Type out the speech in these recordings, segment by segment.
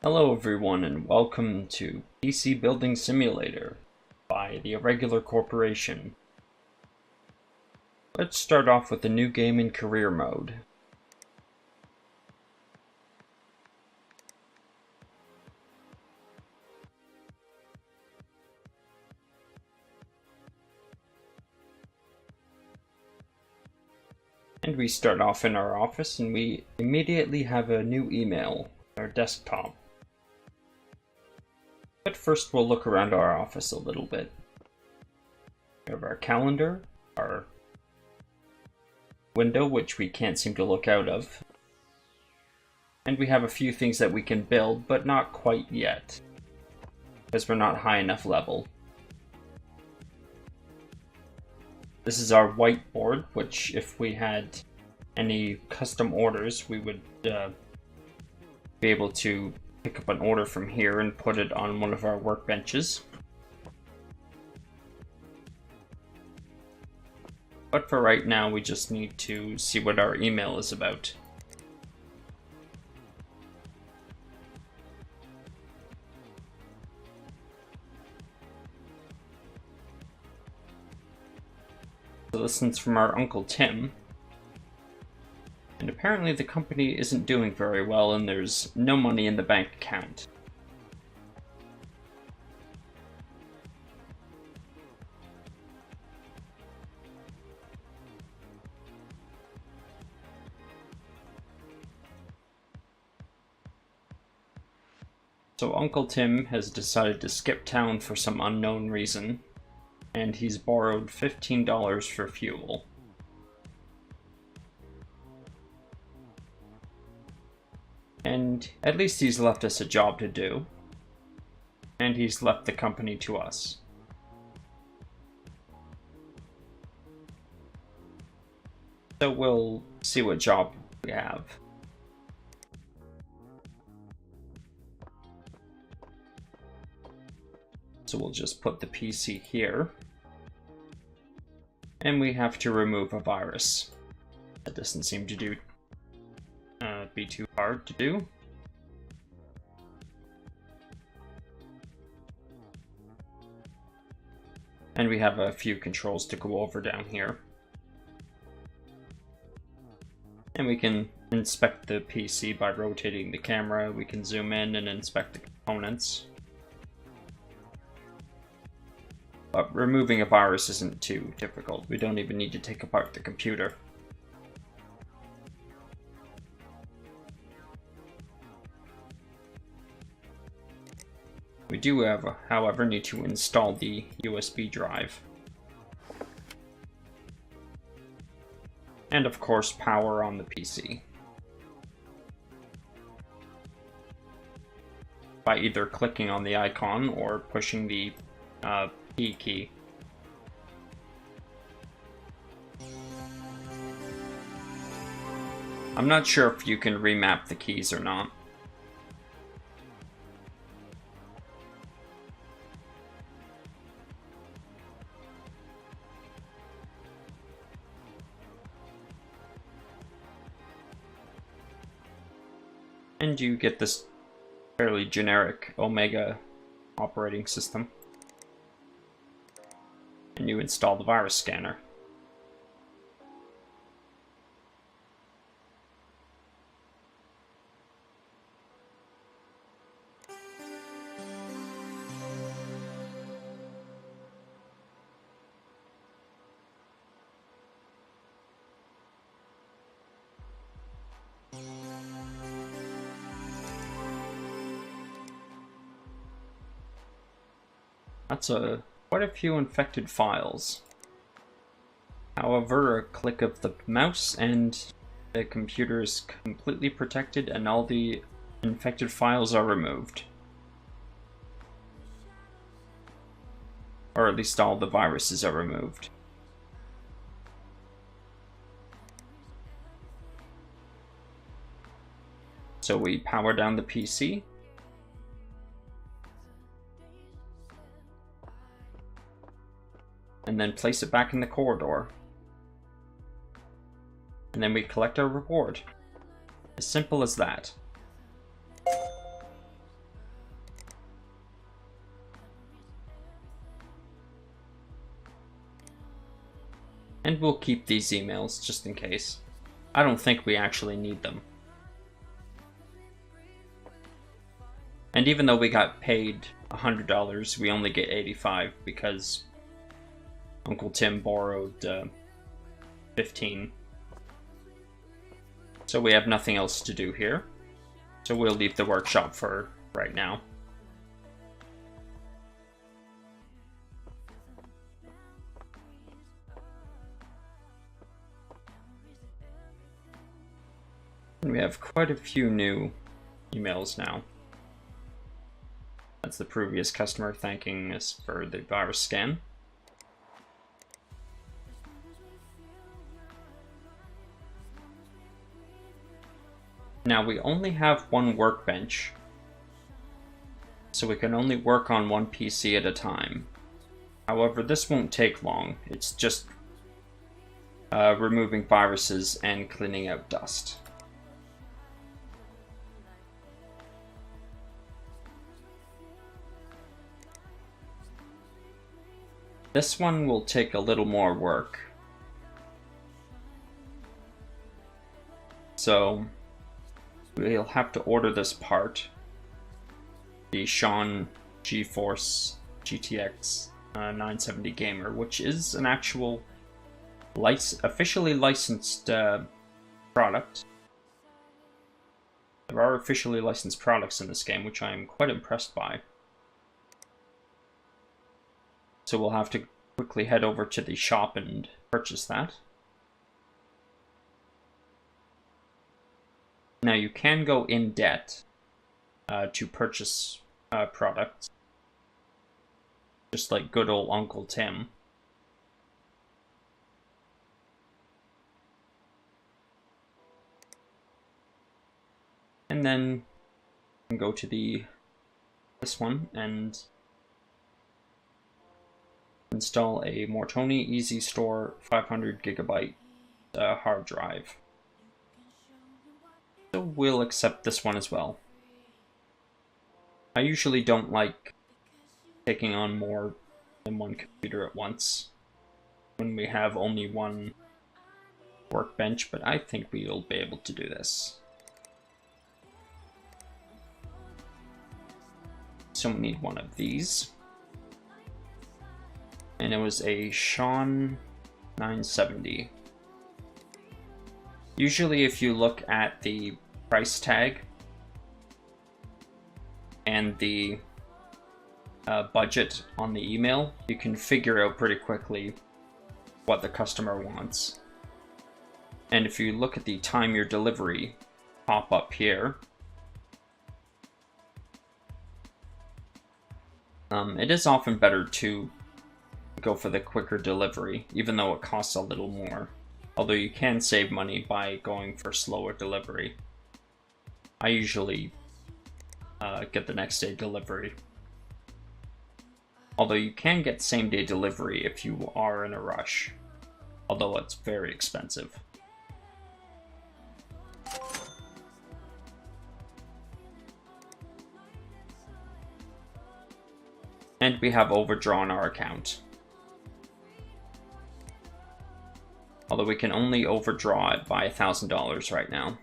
Hello everyone and welcome to PC Building Simulator by the Irregular Corporation. Let's start off with a new game in career mode. And we start off in our office and we immediately have a new email on our desktop. But first we'll look around our office a little bit. We have our calendar, our window which we can't seem to look out of. And we have a few things that we can build, but not quite yet, because we're not high enough level. This is our whiteboard, which if we had any custom orders, we would be able to pick up an order from here and put it on one of our workbenches. But for right now, we just need to see what our email is about. So this one's from our Uncle Tim. And apparently the company isn't doing very well and there's no money in the bank account. So Uncle Tim has decided to skip town for some unknown reason, and he's borrowed $15 for fuel. And at least he's left us a job to do, and he's left the company to us. So we'll see what job we have. So we'll just put the PC here. And we have to remove a virus. That doesn't seem to be too hard to do. And we have a few controls to go over down here. And we can inspect the PC by rotating the camera. We can zoom in and inspect the components. But removing a virus isn't too difficult. We don't even need to take apart the computer. We do have, however, need to install the USB drive. And of course, power on the PC. By either clicking on the icon or pushing the P key. I'm not sure if you can remap the keys or not. And you get this fairly generic Omega operating system. And you install the virus scanner. That's quite a few infected files. However, a click of the mouse and the computer is completely protected and all the infected files are removed. Or at least all the viruses are removed. So we power down the PC. And then place it back in the corridor. And then we collect our reward. As simple as that. And we'll keep these emails just in case. I don't think we actually need them. And even though we got paid $100, we only get 85 because Uncle Tim borrowed 15. So we have nothing else to do here. So we'll leave the workshop for right now. And we have quite a few new emails now. That's the previous customer thanking us for the virus scan. Now we only have one workbench, so we can only work on one PC at a time. However, this won't take long. It's just removing viruses and cleaning out dust. This one will take a little more work. So we'll have to order this part. The Sean GeForce GTX 970 Gamer, which is an actual officially licensed product. There are officially licensed products in this game, which I am quite impressed by. So we'll have to quickly head over to the shop and purchase that. Now you can go in debt to purchase products, just like good old Uncle Tim. And then you can go to this one and install a Mortoni Easy Store 500 gigabyte hard drive. So we'll accept this one as well. I usually don't like taking on more than one computer at once when we have only one workbench, but I think we'll be able to do this. So we need one of these. And it was a Sean 970. Usually if you look at the price tag and the budget on the email, you can figure out pretty quickly what the customer wants. And if you look at the time your delivery pop up here, it is often better to go for the quicker delivery, even though it costs a little more. Although you can save money by going for slower delivery. I usually get the next day delivery. Although you can get same day delivery if you are in a rush. Although it's very expensive. And we have overdrawn our account. Although we can only overdraw it by $1,000 right now.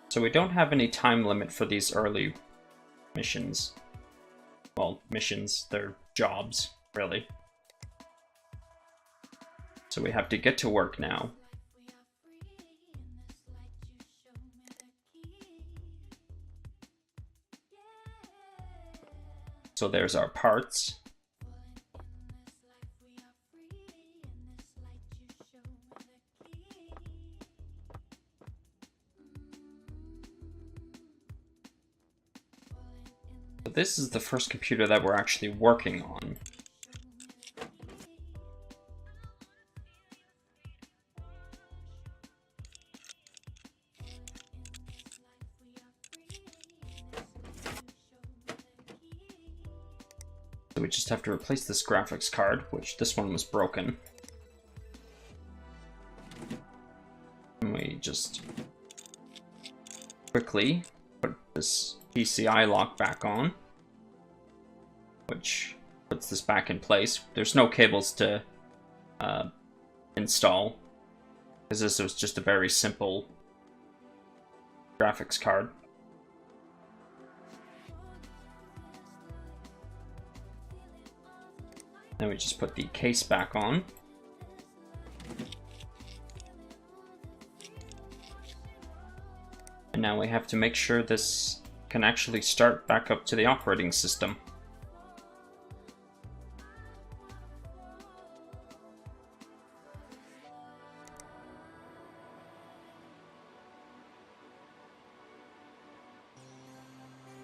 So we don't have any time limit for these early missions. Well, missions, they're jobs, really. So we have to get to work now. So there's our parts. So this is the first computer that we're actually working on. So we just have to replace this graphics card, which this one was broken. And we just quickly put this PCI lock back on, which puts this back in place. There's no cables to install, because this was just a very simple graphics card. Then we just put the case back on. And now we have to make sure this can actually start back up to the operating system.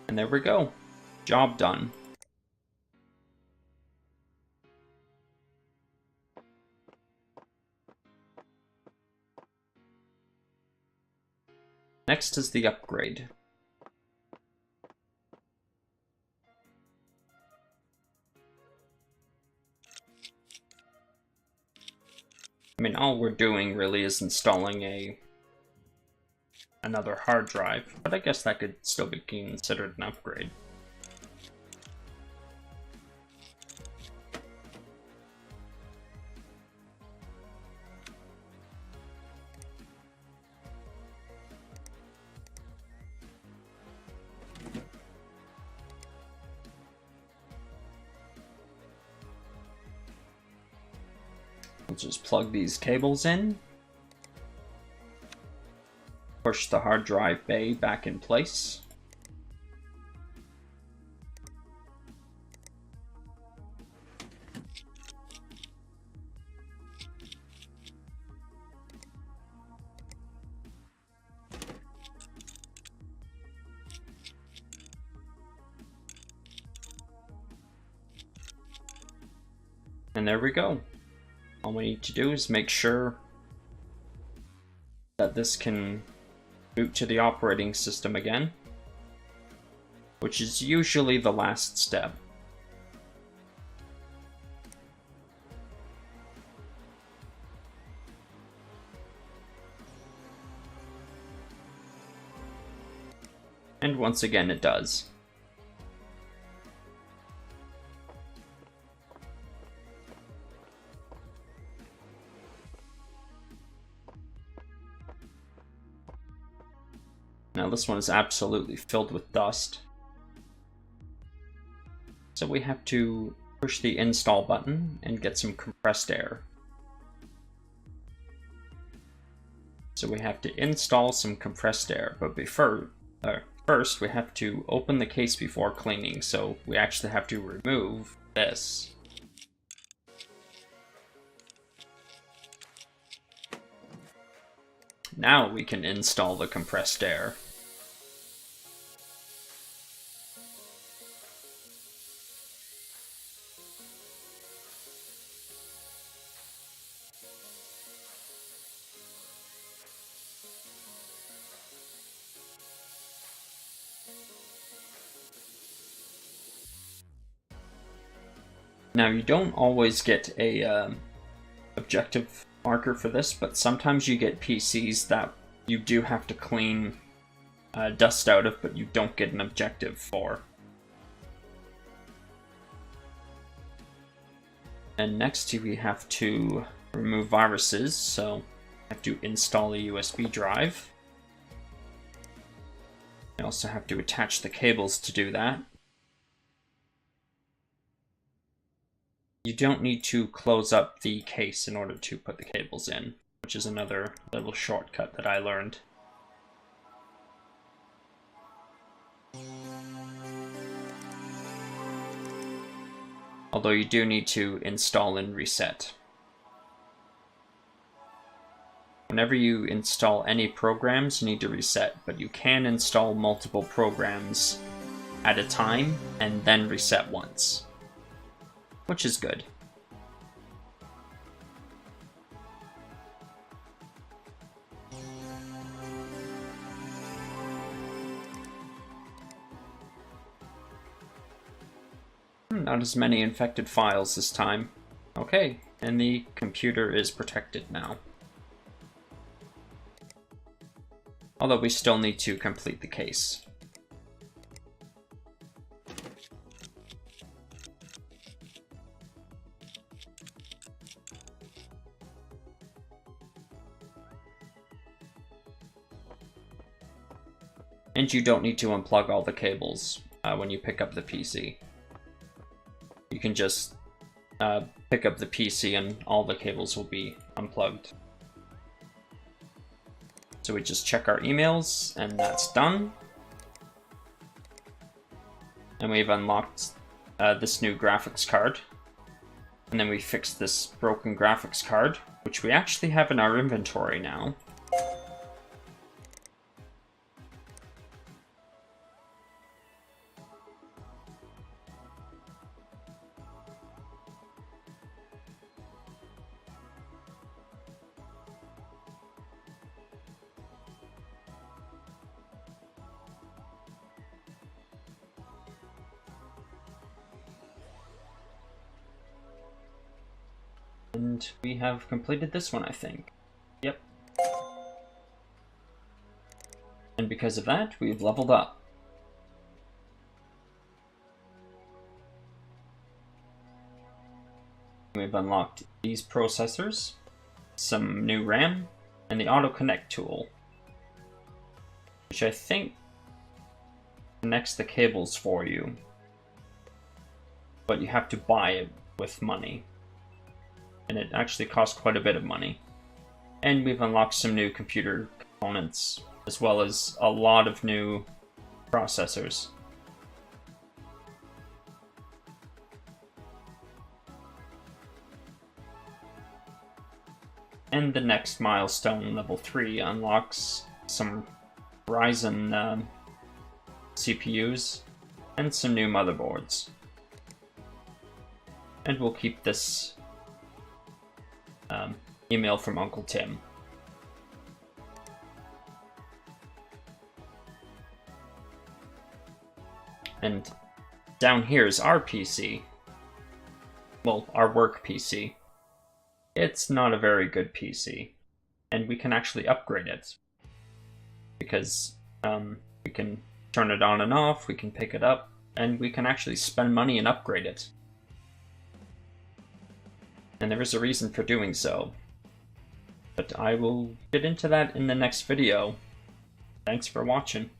And there we go. Job done. Next is the upgrade. I mean, all we're doing really is installing another hard drive, but I guess that could still be considered an upgrade. We'll just plug these cables in, push the hard drive bay back in place. And there we go. All we need to do is make sure that this can boot to the operating system again, which is usually the last step. And once again it does. Now this one is absolutely filled with dust. So we have to push the install button and get some compressed air. So we have to install some compressed air, but first we have to open the case before cleaning, so we actually have to remove this. Now we can install the compressed air. Now you don't always get a objective marker for this, but sometimes you get PCs that you do have to clean dust out of, but you don't get an objective for. And next we have to remove viruses, so we have to install a USB drive. We also have to attach the cables to do that. You don't need to close up the case in order to put the cables in, which is another little shortcut that I learned. Although you do need to install and reset. Whenever you install any programs, you need to reset, but you can install multiple programs at a time and then reset once, which is good. Not as many infected files this time. Okay, and the computer is protected now. Although we still need to complete the case. And you don't need to unplug all the cables when you pick up the PC. You can just pick up the PC and all the cables will be unplugged. So we just check our emails and that's done. And we've unlocked this new graphics card. And then we fixed this broken graphics card, which we actually have in our inventory now. And we have completed this one, I think. Yep. And because of that, we've leveled up. We've unlocked these processors, some new RAM, and the auto connect tool, which I think connects the cables for you, but you have to buy it with money. And it actually costs quite a bit of money. And we've unlocked some new computer components, as well as a lot of new processors. And the next milestone, level 3, unlocks some Ryzen CPUs and some new motherboards. And we'll keep this email from Uncle Tim. And down here is our PC. Well, our work PC. It's not a very good PC, and we can actually upgrade it. Because we can turn it on and off, we can pick it up, and we can actually spend money and upgrade it. And there is a reason for doing so. But I will get into that in the next video. Thanks for watching.